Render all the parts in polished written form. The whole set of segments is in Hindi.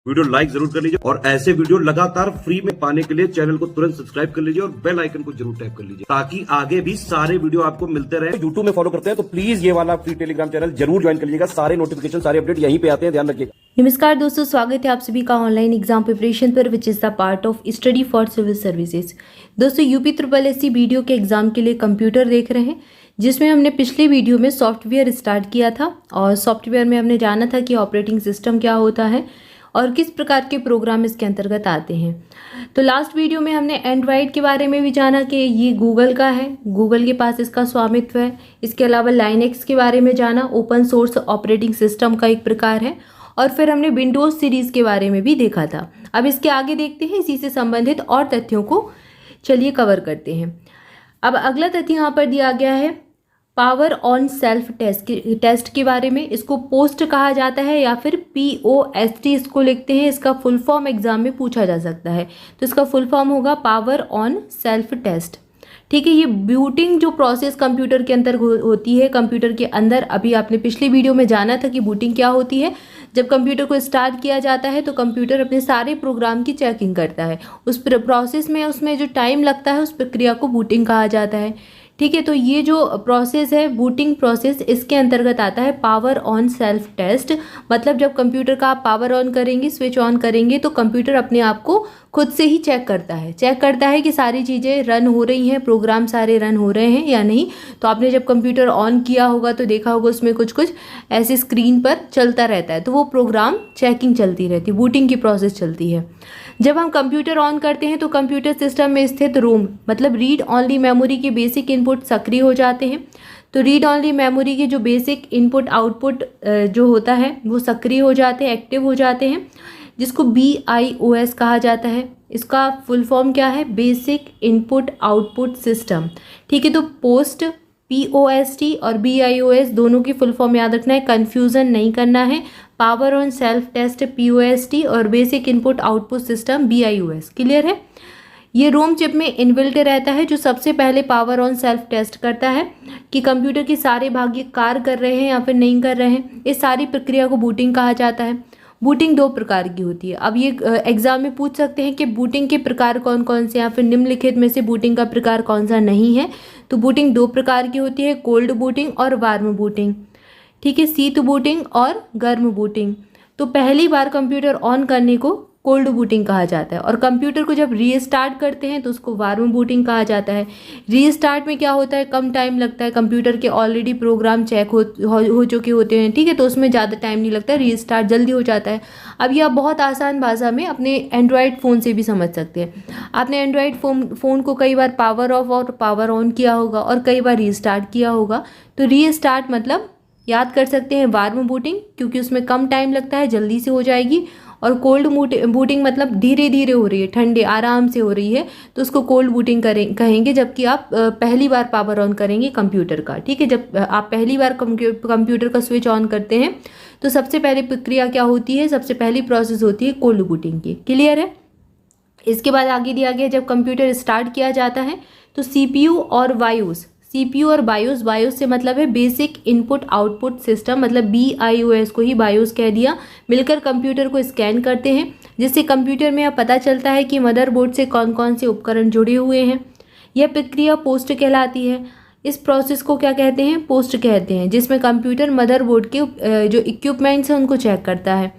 वीडियो लाइक जरूर कर लीजिए और ऐसे वीडियो लगातार फ्री में पाने के लिए चैनल को तुरंत सब्सक्राइब कर लीजिए और बेल आइकन को जरूर टैप कर लीजिए ताकि आगे भी सारे वीडियो आपको मिलते रहे। यूट्यूब में फॉलो करते हैं तो प्लीज ये वाला फ्री टेलीग्राम चैनल जरूर ज्वाइन कर लीजिएगा। सारे नोटिफिकेशन सारे अपडेट यहीं पे आते हैं, ध्यान रखिए। नमस्कार दोस्तों, स्वागत है आप सभी का ऑनलाइन एग्जाम प्रिपरेशन पर which is the part of study for civil services. दोस्तों यूपी SSC वीडियो के एग्जाम के लिए कंप्यूटर देख रहे हैं, जिसमें हमने पिछले वीडियो में सॉफ्टवेयर स्टार्ट किया था और सॉफ्टवेयर में हमने जाना था कि ऑपरेटिंग सिस्टम क्या होता है और किस प्रकार के प्रोग्राम इसके अंतर्गत आते हैं। तो लास्ट वीडियो में हमने एंड्रॉयड के बारे में भी जाना कि ये गूगल का है, गूगल के पास इसका स्वामित्व है। इसके अलावा लाइनेक्स के बारे में जाना, ओपन सोर्स ऑपरेटिंग सिस्टम का एक प्रकार है। और फिर हमने विंडोज़ सीरीज़ के बारे में भी देखा था। अब इसके आगे देखते हैं, इसी से संबंधित और तथ्यों को चलिए कवर करते हैं। अब अगला तथ्य यहाँ पर दिया गया है पावर ऑन सेल्फ टेस्ट के बारे में। इसको पोस्ट कहा जाता है या फिर POST इसको लिखते हैं। इसका फुल फॉर्म एग्जाम में पूछा जा सकता है, तो इसका फुल फॉर्म होगा पावर ऑन सेल्फ टेस्ट। ठीक है, ये बूटिंग जो प्रोसेस कंप्यूटर के अंदर होती है, कंप्यूटर के अंदर अभी आपने पिछले वीडियो में जाना था कि बूटिंग क्या होती है। जब कंप्यूटर को स्टार्ट किया जाता है तो कंप्यूटर अपने सारे प्रोग्राम की चेकिंग करता है। उस प्रोसेस में उसमें जो टाइम लगता है उस प्रक्रिया को बूटिंग कहा जाता है। ठीक है, तो ये जो प्रोसेस है बूटिंग प्रोसेस, इसके अंतर्गत आता है पावर ऑन सेल्फ टेस्ट। मतलब जब कंप्यूटर का आप पावर ऑन करेंगे, स्विच ऑन करेंगे, तो कंप्यूटर अपने आप को खुद से ही चेक करता है कि सारी चीज़ें रन हो रही हैं, प्रोग्राम सारे रन हो रहे हैं या नहीं। तो आपने जब कंप्यूटर ऑन किया होगा तो देखा होगा उसमें कुछ कुछ ऐसे स्क्रीन पर चलता रहता है, तो वो प्रोग्राम चेकिंग चलती रहती है, बूटिंग की प्रोसेस चलती है। जब हम कंप्यूटर ऑन करते हैं तो कंप्यूटर सिस्टम में स्थित रोम मतलब रीड ऑनली मेमोरी के बेसिक इनपुट सक्रिय हो जाते हैं। तो रीड ऑनली मेमोरी के जो बेसिक इनपुट आउटपुट जो होता है वो सक्रिय हो जाते हैं, एक्टिव हो जाते हैं, जिसको BIOS कहा जाता है। इसका फुल फॉर्म क्या है? Basic input output system. ठीक है, तो पोस्ट POST और BIOS दोनों की फुल फॉर्म याद रखना है, कन्फ्यूज़न नहीं करना है। Power on self test POST और basic input output system BIOS। Clear है? ये रोम चिप में इनबिल्ट रहता है, जो सबसे पहले पावर ऑन सेल्फ टेस्ट करता है कि कंप्यूटर के सारे भाग ये कार्य कर रहे हैं या फिर नहीं कर रहे हैं। इस सारी प्रक्रिया को बूटिंग कहा जाता है। बूटिंग दो प्रकार की होती है। अब ये एग्जाम में पूछ सकते हैं कि बूटिंग के प्रकार कौन कौन से, या फिर निम्नलिखित में से बूटिंग का प्रकार कौन सा नहीं है। तो बूटिंग दो प्रकार की होती है, कोल्ड बूटिंग और वार्म बूटिंग। ठीक है, शीत बूटिंग और गर्म बूटिंग। तो पहली बार कंप्यूटर ऑन करने को कोल्ड बूटिंग कहा जाता है और कंप्यूटर को जब रीस्टार्ट करते हैं तो उसको वार्म बूटिंग कहा जाता है। रीस्टार्ट में क्या होता है, कम टाइम लगता है, कंप्यूटर के ऑलरेडी प्रोग्राम चेक हो चुके होते हैं। ठीक है, तो उसमें ज़्यादा टाइम नहीं लगता, रीस्टार्ट जल्दी हो जाता है। अब ये आप बहुत आसान भाषा में अपने एंड्रॉयड फ़ोन से भी समझ सकते हैं। आपने एंड्रॉयड फ़ोन को कई बार पावर ऑफ और पावर ऑन किया होगा और कई बार रीस्टार्ट किया होगा। तो रीस्टार्ट मतलब याद कर सकते हैं वार्म बूटिंग, क्योंकि उसमें कम टाइम लगता है, जल्दी से हो जाएगी। और कोल्ड बूटिंग मतलब धीरे धीरे हो रही है, ठंडे आराम से हो रही है, तो उसको कोल्ड बूटिंग कहेंगे। जबकि आप पहली बार पावर ऑन करेंगे कंप्यूटर का। ठीक है, जब आप पहली बार कंप्यूटर का स्विच ऑन करते हैं तो सबसे पहले प्रक्रिया क्या होती है, सबसे पहली प्रोसेस होती है कोल्ड बूटिंग की। क्लियर है? इसके बाद आगे दिया गया जब कंप्यूटर स्टार्ट किया जाता है तो CPU और BIOS से मतलब है बेसिक इनपुट आउटपुट सिस्टम, मतलब BIOS को ही BIOS कह दिया, मिलकर कंप्यूटर को स्कैन करते हैं, जिससे कंप्यूटर में अब पता चलता है कि मदरबोर्ड से कौन कौन से उपकरण जुड़े हुए हैं। यह प्रक्रिया पोस्ट कहलाती है। इस प्रोसेस को क्या कहते हैं? पोस्ट कहते हैं, जिसमें कंप्यूटर मदरबोर्ड के जो इक्विपमेंट्स हैं उनको चेक करता है।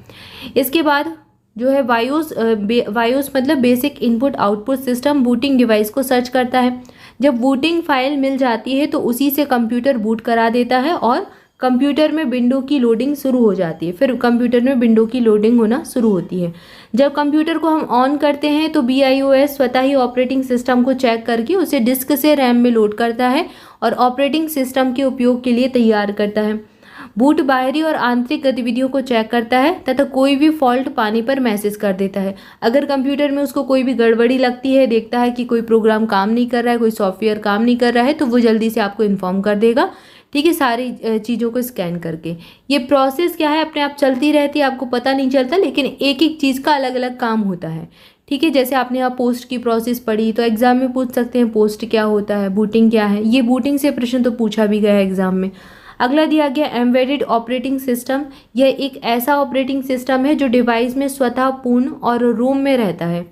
इसके बाद जो है BIOS मतलब basic input output system booting device को सर्च करता है। जब बूटिंग फाइल मिल जाती है तो उसी से कंप्यूटर बूट करा देता है और कंप्यूटर में विंडो की लोडिंग शुरू हो जाती है। फिर कंप्यूटर में विंडो की लोडिंग होना शुरू होती है। जब कंप्यूटर को हम ऑन करते हैं तो BIOS स्वतः ही ऑपरेटिंग सिस्टम को चेक करके उसे डिस्क से रैम में लोड करता है और ऑपरेटिंग सिस्टम के उपयोग के लिए तैयार करता है। बूट बाहरी और आंतरिक गतिविधियों को चेक करता है तथा कोई भी फॉल्ट पाने पर मैसेज कर देता है। अगर कंप्यूटर में उसको कोई भी गड़बड़ी लगती है, देखता है कि कोई प्रोग्राम काम नहीं कर रहा है, कोई सॉफ्टवेयर काम नहीं कर रहा है, तो वो जल्दी से आपको इन्फॉर्म कर देगा। ठीक है, सारी चीज़ों को स्कैन करके। ये प्रोसेस क्या है, अपने आप चलती रहती है, आपको पता नहीं चलता, लेकिन एक एक चीज़ का अलग अलग काम होता है। ठीक है, जैसे आपने यहाँ पोस्ट की प्रोसेस पढ़ी तो एग्जाम में पूछ सकते हैं पोस्ट क्या होता है, बूटिंग क्या है। ये बूटिंग से प्रश्न तो पूछा भी गया है एग्जाम में। अगला दिया गया एम्बेडेड ऑपरेटिंग सिस्टम। यह एक ऐसा ऑपरेटिंग सिस्टम है जो डिवाइस में स्वतः पूर्ण और रोम में रहता है।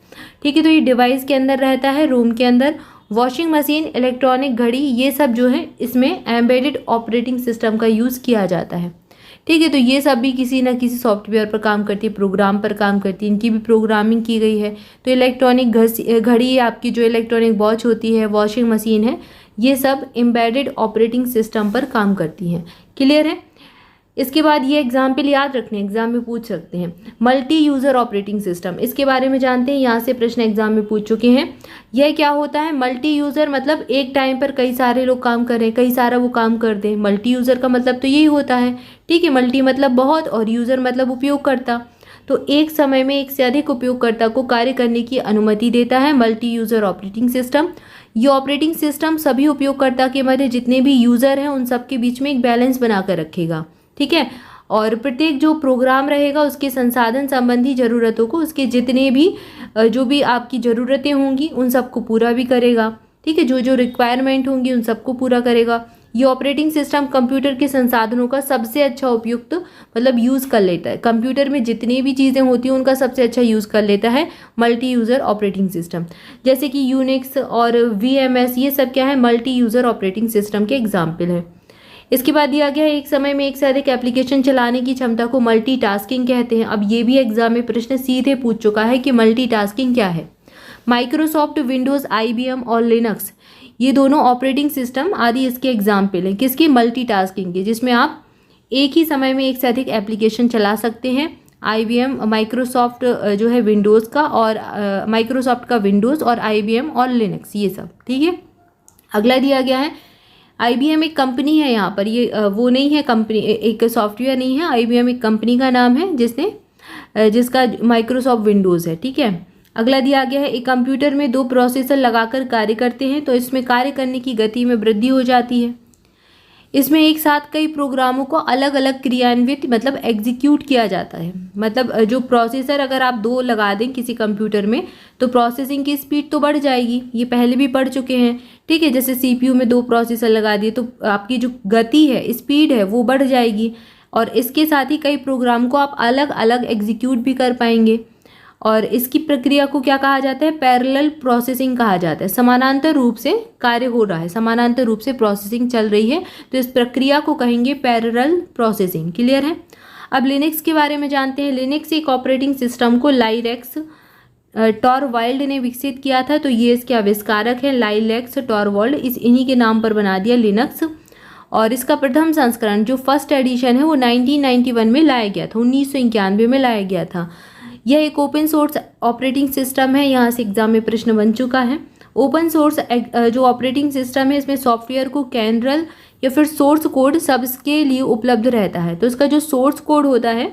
ठीक है, तो ये डिवाइस के अंदर रहता है, रोम के अंदर। वॉशिंग मशीन, इलेक्ट्रॉनिक घड़ी, ये सब जो है इसमें एम्बेडेड ऑपरेटिंग सिस्टम का यूज़ किया जाता है। ठीक है, तो ये सब भी किसी न किसी सॉफ्टवेयर पर काम करती है, प्रोग्राम पर काम करती है, इनकी भी प्रोग्रामिंग की गई है। तो इलेक्ट्रॉनिक घड़ी, आपकी जो इलेक्ट्रॉनिक वॉच होती है, वॉशिंग मशीन है, ये सब एम्बेडेड ऑपरेटिंग सिस्टम पर काम करती हैं। क्लियर है। इसके बाद ये एग्जाम्पल याद रखने, एग्जाम में पूछ सकते हैं। मल्टी यूज़र ऑपरेटिंग सिस्टम, इसके बारे में जानते हैं, यहाँ से प्रश्न एग्जाम में पूछ चुके हैं। यह क्या होता है? मल्टी यूज़र मतलब एक टाइम पर कई सारे लोग काम कर रहे हैं, कई सारा वो काम कर दें। मल्टी यूज़र का मतलब तो यही होता है। ठीक है, मल्टी मतलब बहुत और यूज़र मतलब उपयोगकर्ता। तो एक समय में एक से अधिक उपयोगकर्ता को कार्य करने की अनुमति देता है मल्टी यूज़र ऑपरेटिंग सिस्टम। ये ऑपरेटिंग सिस्टम सभी उपयोगकर्ता के मध्य जितने भी यूज़र हैं उन सब के बीच में एक बैलेंस बनाकर रखेगा। ठीक है, और प्रत्येक जो प्रोग्राम रहेगा उसके संसाधन संबंधी ज़रूरतों को, उसके जितने भी जो भी आपकी ज़रूरतें होंगी उन सबको पूरा भी करेगा। ठीक है, जो जो रिक्वायरमेंट होंगी उन सबको पूरा करेगा। ये ऑपरेटिंग सिस्टम कंप्यूटर के संसाधनों का सबसे अच्छा उपयुक्त मतलब यूज़ कर लेता है। कंप्यूटर में जितनी भी चीज़ें होती हैं उनका सबसे अच्छा यूज़ कर लेता है मल्टी यूज़र ऑपरेटिंग सिस्टम। जैसे कि यूनिक्स और VMS, ये सब क्या है? मल्टी यूज़र ऑपरेटिंग सिस्टम के एग्जाम्पल है। इसके बाद दिया गया है एक समय में एक से अधिक एप्लीकेशन चलाने की क्षमता को मल्टीटास्किंग कहते हैं। अब ये भी एग्जाम में प्रश्न सीधे पूछ चुका है कि मल्टीटास्किंग क्या है। माइक्रोसॉफ्ट विंडोज़, IBM और लिनक्स, ये दोनों ऑपरेटिंग सिस्टम आदि इसके एग्जाम्पल हैं। किसकी? मल्टीटास्किंग के, जिसमें आप एक ही समय में एक से अधिक एप्लीकेशन चला सकते हैं। IBM, माइक्रोसॉफ्ट जो है विंडोज़ का, और माइक्रोसॉफ्ट का विंडोज़ और IBM और लिनक्स, ये सब। ठीक है, अगला दिया गया है IBM एक कंपनी है। यहाँ पर ये वो नहीं है कंपनी, एक सॉफ्टवेयर नहीं है। IBM एक कंपनी का नाम है जिसका माइक्रोसॉफ्ट विंडोज़ है। ठीक है, अगला दिया गया है एक कंप्यूटर में 2 प्रोसेसर लगाकर कार्य करते हैं तो इसमें कार्य करने की गति में वृद्धि हो जाती है। इसमें एक साथ कई प्रोग्रामों को अलग अलग क्रियान्वित मतलब एग्जीक्यूट किया जाता है। मतलब जो प्रोसेसर अगर आप 2 लगा दें किसी कंप्यूटर में तो प्रोसेसिंग की स्पीड तो बढ़ जाएगी, ये पहले भी पढ़ चुके हैं। ठीक है, जैसे CPU में 2 प्रोसेसर लगा दिए तो आपकी जो गति है, स्पीड है, वो बढ़ जाएगी। और इसके साथ ही कई प्रोग्राम को आप अलग अलग एग्जीक्यूट भी कर पाएंगे। और इसकी प्रक्रिया को क्या कहा जाता है? पैरेलल प्रोसेसिंग कहा जाता है। समानांतर रूप से कार्य हो रहा है, समानांतर रूप से प्रोसेसिंग चल रही है, तो इस प्रक्रिया को कहेंगे पैरेलल प्रोसेसिंग। क्लियर है। अब लिनक्स के बारे में जानते हैं। लिनक्स एक ऑपरेटिंग सिस्टम को लाइरेक्स टॉरवाल्ड ने विकसित किया था, तो ये इसके आविष्कारक हैं लाइरेक्स टॉरवाल्ड, इन्हीं के नाम पर बना दिया लिनक्स। और इसका प्रथम संस्करण जो फर्स्ट एडिशन है वो 1991 में लाया गया था, 1991 में लाया गया था। यह एक ओपन सोर्स ऑपरेटिंग सिस्टम है। यहाँ से एग्जाम में प्रश्न बन चुका है। ओपन सोर्स जो ऑपरेटिंग सिस्टम है इसमें सॉफ्टवेयर को कैनरल या फिर सोर्स कोड सबके लिए उपलब्ध रहता है। तो इसका जो सोर्स कोड होता है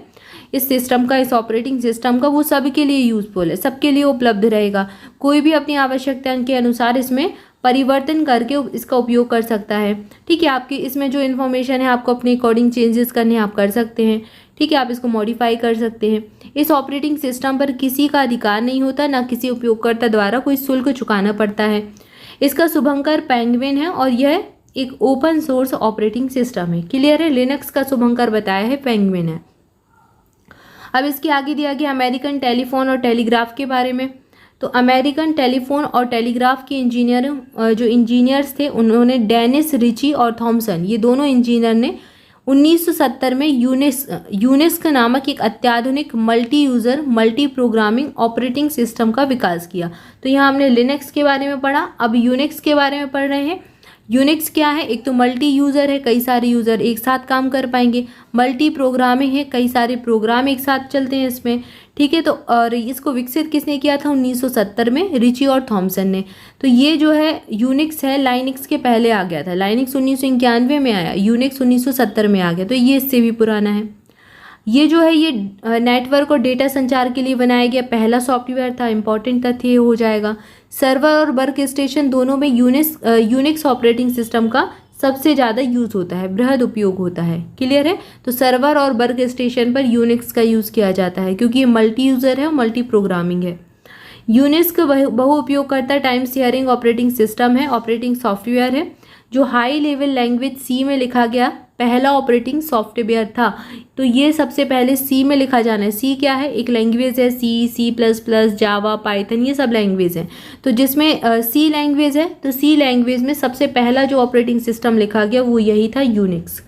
इस सिस्टम का, इस ऑपरेटिंग सिस्टम का, वो सबके लिए यूजफुल है, सबके लिए उपलब्ध रहेगा। कोई भी अपनी आवश्यकता के अनुसार इसमें परिवर्तन करके इसका उपयोग कर सकता है। ठीक है, आपकी इसमें जो इन्फॉर्मेशन है आपको अपने अकॉर्डिंग चेंजेस करने आप कर सकते हैं। ठीक है, आप इसको मॉडिफाई कर सकते हैं। इस ऑपरेटिंग सिस्टम पर किसी का अधिकार नहीं होता, ना किसी उपयोगकर्ता द्वारा कोई शुल्क चुकाना पड़ता है। इसका शुभंकर पेंगुइन है और यह एक ओपन सोर्स ऑपरेटिंग सिस्टम है। क्लियर है। लिनक्स का शुभंकर बताया है पेंगुइन है। अब इसके आगे दिया गया अमेरिकन टेलीफोन और टेलीग्राफ के बारे में। तो अमेरिकन टेलीफोन और टेलीग्राफ के जो इंजीनियर्स थे उन्होंने डेनिस रिची और थॉमसन, ये दोनों इंजीनियर ने 1970 में यूनिक्स नामक एक अत्याधुनिक multi user multi programming operating system का विकास किया। तो यहाँ हमने लिनक्स के बारे में पढ़ा, अब यूनिक्स के बारे में पढ़ रहे हैं। यूनिक्स क्या है? एक तो मल्टी यूज़र है, कई सारे यूज़र एक साथ काम कर पाएंगे। मल्टी प्रोग्रामिंग है, कई सारे प्रोग्राम एक साथ चलते हैं इसमें। ठीक है, तो और इसको विकसित किसने किया था? 1970 में रिची और थॉमसन ने। तो ये जो है यूनिक्स है, लाइनिक्स के पहले आ गया था। लाइनिक्स 1991 में आया, यूनिक्स 1970 में आ गया, तो ये इससे भी पुराना है। ये जो है ये नेटवर्क और डेटा संचार के लिए बनाया गया पहला सॉफ्टवेयर था। इंपॉर्टेंट तथ्य हो जाएगा। सर्वर और वर्क स्टेशन दोनों में यूनिक्स ऑपरेटिंग सिस्टम का सबसे ज़्यादा यूज़ होता है, बृहद उपयोग होता है। क्लियर है। तो सर्वर और वर्क स्टेशन पर यूनिक्स का यूज़ किया जाता है क्योंकि ये मल्टी यूज़र है और मल्टी प्रोग्रामिंग है। यूनिक्स का बहुउपयोगकर्ता टाइम शेयरिंग ऑपरेटिंग सिस्टम है, ऑपरेटिंग सॉफ्टवेयर है, जो हाई लेवल लैंग्वेज सी में लिखा गया पहला ऑपरेटिंग सॉफ्टवेयर था। तो ये सबसे पहले सी में लिखा जाना है। सी क्या है? एक लैंग्वेज है, सी प्लस प्लस, जावा, पाइथन, ये सब लैंग्वेज हैं। तो जिसमें सी लैंग्वेज है, तो सी लैंग्वेज में सबसे पहला जो ऑपरेटिंग सिस्टम लिखा गया वो यही था, यूनिक्स।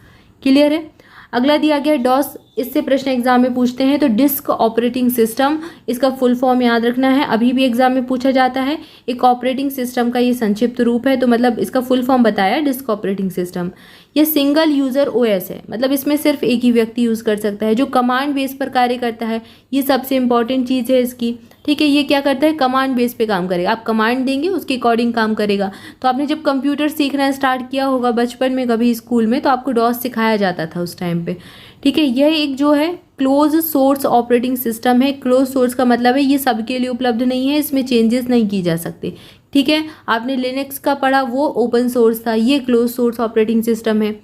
क्लियर है? अगला दिया गया डॉस, इससे प्रश्न एग्जाम में पूछते हैं। तो डिस्क ऑपरेटिंग सिस्टम, इसका फुल फॉर्म याद रखना है, अभी भी एग्जाम में पूछा जाता है। एक ऑपरेटिंग सिस्टम का ये संक्षिप्त रूप है, तो मतलब इसका फुल फॉर्म बताया, डिस्क ऑपरेटिंग सिस्टम। ये सिंगल यूजर ओएस है, मतलब इसमें सिर्फ एक ही व्यक्ति यूज कर सकता है, जो कमांड बेस पर कार्य करता है। ये सबसे इंपॉर्टेंट चीज़ है इसकी। ठीक है, ये क्या करता है? कमांड बेस पे काम करेगा। आप कमांड देंगे, उसके अकॉर्डिंग काम करेगा। तो आपने जब कंप्यूटर सीखना स्टार्ट किया होगा बचपन में कभी स्कूल में, तो आपको डॉस सिखाया जाता था उस टाइम पे। ठीक है, यह एक जो है क्लोज सोर्स ऑपरेटिंग सिस्टम है। क्लोज सोर्स का मतलब है ये सबके लिए उपलब्ध नहीं है, इसमें चेंजेस नहीं की जा सकते। ठीक है, आपने लिनक्स का पढ़ा, वो ओपन सोर्स था, ये क्लोज सोर्स ऑपरेटिंग सिस्टम है।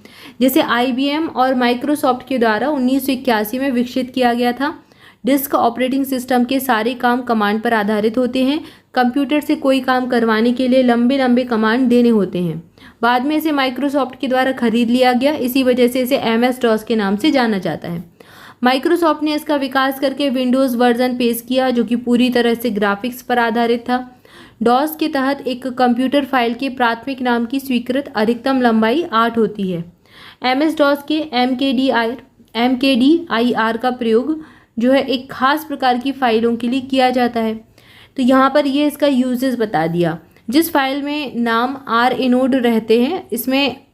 जैसे IBM और माइक्रोसॉफ्ट के द्वारा 1981 में विकसित किया गया था। डिस्क ऑपरेटिंग सिस्टम के सारे काम कमांड पर आधारित होते हैं। कंप्यूटर से कोई काम करवाने के लिए लंबे लंबे कमांड देने होते हैं। बाद में इसे माइक्रोसॉफ्ट के द्वारा खरीद लिया गया, इसी वजह से इसे MS-DOS के नाम से जाना जाता है। माइक्रोसॉफ्ट ने इसका विकास करके विंडोज़ वर्जन पेश किया, जो कि पूरी तरह से ग्राफिक्स पर आधारित था। डॉस के तहत एक कंप्यूटर फाइल के प्राथमिक नाम की स्वीकृत अधिकतम लंबाई 8 होती है। MS-DOS के MKDIR का प्रयोग जो है एक खास प्रकार की फाइलों के लिए किया जाता है। तो यहाँ पर ये इसका यूजेस बता दिया। जिस फाइल में नाम R इनोड रहते हैं,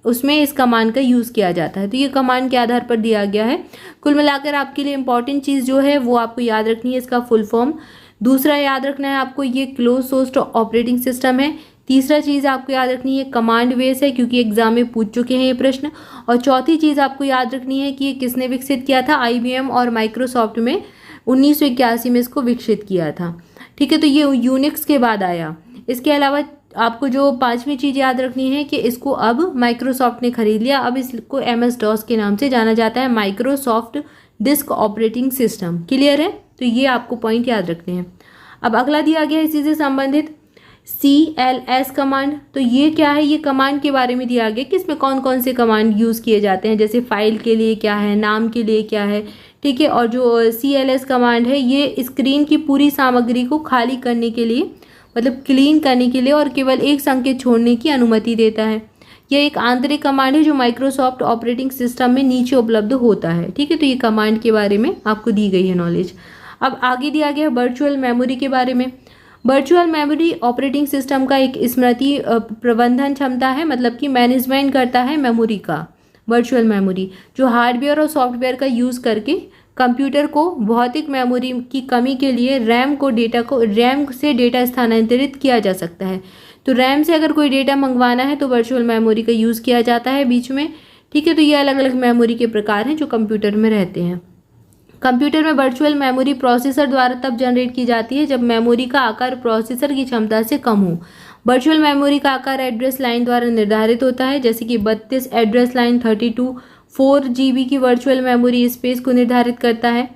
उसमें इस कमांड का यूज़ किया जाता है। तो ये कमांड के आधार पर दिया गया है। कुल मिलाकर आपके लिए इंपॉर्टेंट चीज़ जो है वो आपको याद रखनी है, इसका फुल फॉर्म। दूसरा याद रखना है आपको, ये क्लोज सोर्स ऑपरेटिंग सिस्टम है। तीसरा चीज़ आपको याद रखनी है कमांड बेस है, क्योंकि एग्जाम में पूछ चुके हैं ये प्रश्न। और चौथी चीज़ आपको याद रखनी है कि ये किसने विकसित किया था? IBM और माइक्रोसॉफ्ट में 1981 में इसको विकसित किया था। ठीक है, तो ये यूनिक्स के बाद आया। इसके अलावा आपको जो पांचवी चीज़ याद रखनी है कि इसको अब माइक्रोसॉफ्ट ने खरीद लिया, अब इसको MS-DOS के नाम से जाना जाता है, Microsoft disk operating system. Clear है? तो ये आपको पॉइंट याद रखने हैं। अब अगला दिया गया इसी से संबंधित CLS कमांड। तो ये क्या है? ये कमांड के बारे में दिया गया कि इसमें कौन कौन से कमांड यूज़ किए जाते हैं, जैसे फाइल के लिए क्या है, नाम के लिए क्या है। ठीक है, और जो CLS कमांड है ये स्क्रीन की पूरी सामग्री को खाली करने के लिए, मतलब क्लीन करने के लिए और केवल एक संकेत छोड़ने की अनुमति देता है। यह एक आंतरिक कमांड है जो माइक्रोसॉफ्ट ऑपरेटिंग सिस्टम में नीचे उपलब्ध होता है। ठीक है, तो ये कमांड के बारे में आपको दी गई है नॉलेज। अब आगे दिया गया है वर्चुअल मेमोरी के बारे में। वर्चुअल मेमोरी ऑपरेटिंग सिस्टम का एक स्मृति प्रबंधन क्षमता है, मतलब कि मैनेजमेंट करता है मेमोरी का। वर्चुअल मेमोरी जो हार्डवेयर और सॉफ्टवेयर का यूज़ करके कंप्यूटर को भौतिक मेमोरी की कमी के लिए रैम से डेटा स्थानांतरित किया जा सकता है। तो रैम से अगर कोई डेटा मंगवाना है तो वर्चुअल मेमोरी का यूज़ किया जाता है बीच में। ठीक है, तो ये अलग अलग मेमोरी के प्रकार हैं जो कंप्यूटर में रहते हैं। कंप्यूटर में वर्चुअल मेमोरी प्रोसेसर द्वारा तब जनरेट की जाती है जब मेमोरी का आकार प्रोसेसर की क्षमता से कम हो। वर्चुअल मेमोरी का आकार एड्रेस लाइन द्वारा निर्धारित होता है, जैसे कि 32 एड्रेस लाइन 32 4 GB की वर्चुअल मेमोरी स्पेस को निर्धारित करता है,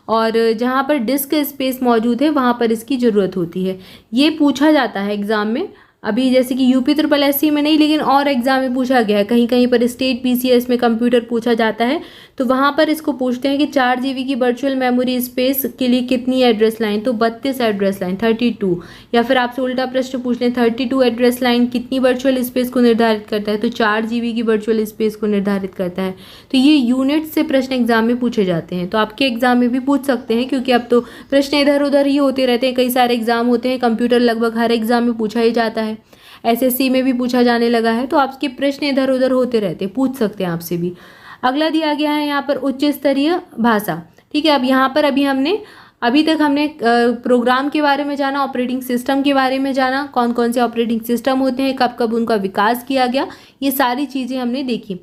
और जहाँ पर डिस्क स्पेस मौजूद है वहाँ पर इसकी ज़रूरत होती है। ये पूछा जाता है एग्ज़ाम में, अभी जैसे कि UP-SSC में नहीं, लेकिन और एग्जाम में पूछा गया है। कहीं कहीं पर स्टेट PCS में कंप्यूटर पूछा जाता है, तो वहाँ पर इसको पूछते हैं कि 4 GB की वर्चुअल मेमोरी स्पेस के लिए कितनी एड्रेस लाइन, तो 32 एड्रेस लाइन 32। या फिर आपसे उल्टा प्रश्न पूछ लें 32 एड्रेस लाइन कितनी वर्चुअल स्पेस को निर्धारित करता है, तो 4 GB की वर्चुअल स्पेस को निर्धारित करता है। तो ये यूनिट से प्रश्न एग्जाम में पूछे जाते हैं, तो आपके एग्जाम में भी पूछ सकते हैं, क्योंकि अब तो प्रश्न इधर उधर ही होते रहते हैं। कई सारे एग्जाम होते हैं, कंप्यूटर लगभग हर एग्जाम में पूछा ही जाता है, SSC में भी पूछा जाने लगा है, तो आपके प्रश्न इधर उधर होते रहते हैं, पूछ सकते हैं आपसे भी। अगला दिया गया है यहाँ पर उच्च स्तरीय भाषा। ठीक है, अब यहाँ पर अभी तक हमने प्रोग्राम के बारे में जाना, ऑपरेटिंग सिस्टम के बारे में जाना, कौन कौन से ऑपरेटिंग सिस्टम होते हैं, कब कब उनका विकास किया गया, ये सारी चीज़ें हमने देखी।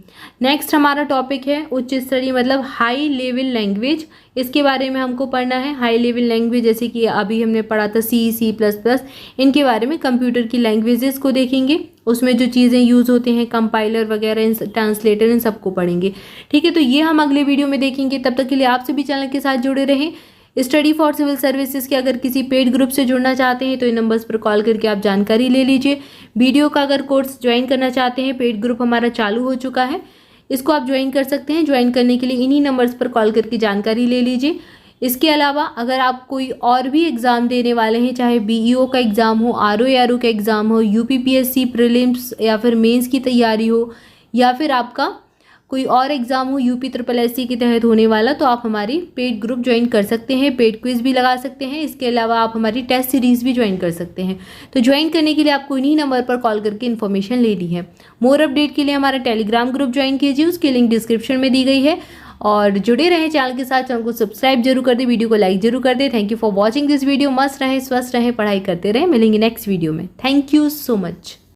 नेक्स्ट हमारा टॉपिक है उच्च स्तरीय मतलब हाई लेवल लैंग्वेज। इसके बारे में हमको पढ़ना है। हाई लेवल लैंग्वेज जैसे कि अभी हमने पढ़ा था C++, इनके बारे में कंप्यूटर की लैंग्वेजेस को देखेंगे, उसमें जो चीज़ें यूज़ होते हैं कंपाइलर वगैरह, ट्रांसलेटर, इन सबको पढ़ेंगे। ठीक है, तो ये हम अगले वीडियो में देखेंगे। तब तक के लिए आप सभी चैनल के साथ जुड़े रहें। स्टडी फॉर सिविल सर्विसेज के अगर किसी पेड ग्रुप से जुड़ना चाहते हैं तो इन नंबर्स पर कॉल करके आप जानकारी ले लीजिए। वीडियो का अगर कोर्स ज्वाइन करना चाहते हैं, पेड ग्रुप हमारा चालू हो चुका है, इसको आप ज्वाइन कर सकते हैं। ज्वाइन करने के लिए इन्हीं नंबर्स पर कॉल करके जानकारी ले लीजिए। इसके अलावा अगर आप कोई और भी एग्ज़ाम देने वाले हैं, चाहे बीईओ का एग्ज़ाम हो, आरओ का एग्ज़ाम हो, यूपीपीएससी प्रीलिम्स या फिर मेंस की तैयारी हो, या फिर आपका कोई और एग्ज़ाम हो यूपी SSSC के तहत होने वाला, तो आप हमारी पेड ग्रुप ज्वाइन कर सकते हैं। पेड क्विज भी लगा सकते हैं। इसके अलावा आप हमारी टेस्ट सीरीज़ भी ज्वाइन कर सकते हैं। तो ज्वाइन करने के लिए आपको इन्हीं नंबर पर कॉल करके इन्फॉर्मेशन लेनी है। मोर अपडेट के लिए हमारा टेलीग्राम ग्रुप ज्वाइन कीजिए, उसकी लिंक डिस्क्रिप्शन में दी गई है। और जुड़े रहें चैनल के साथ। चैनल को सब्सक्राइब जरूर कर दे, वीडियो को लाइक जरूर कर दे। Thank you for watching this video. मस्त रहें, स्वस्थ रहें, पढ़ाई करते रहें। मिलेंगे नेक्स्ट वीडियो में। Thank you so much.